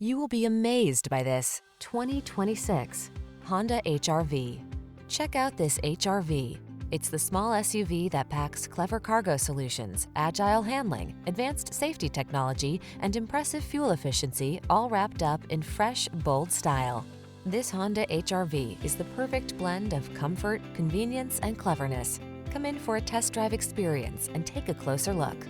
You will be amazed by this 2026 Honda HR-V. Check out this HR-V. It's the small SUV that packs clever cargo solutions, agile handling, advanced safety technology, and impressive fuel efficiency, all wrapped up in fresh, bold style. This Honda HR-V is the perfect blend of comfort, convenience, and cleverness. Come in for a test drive experience and take a closer look.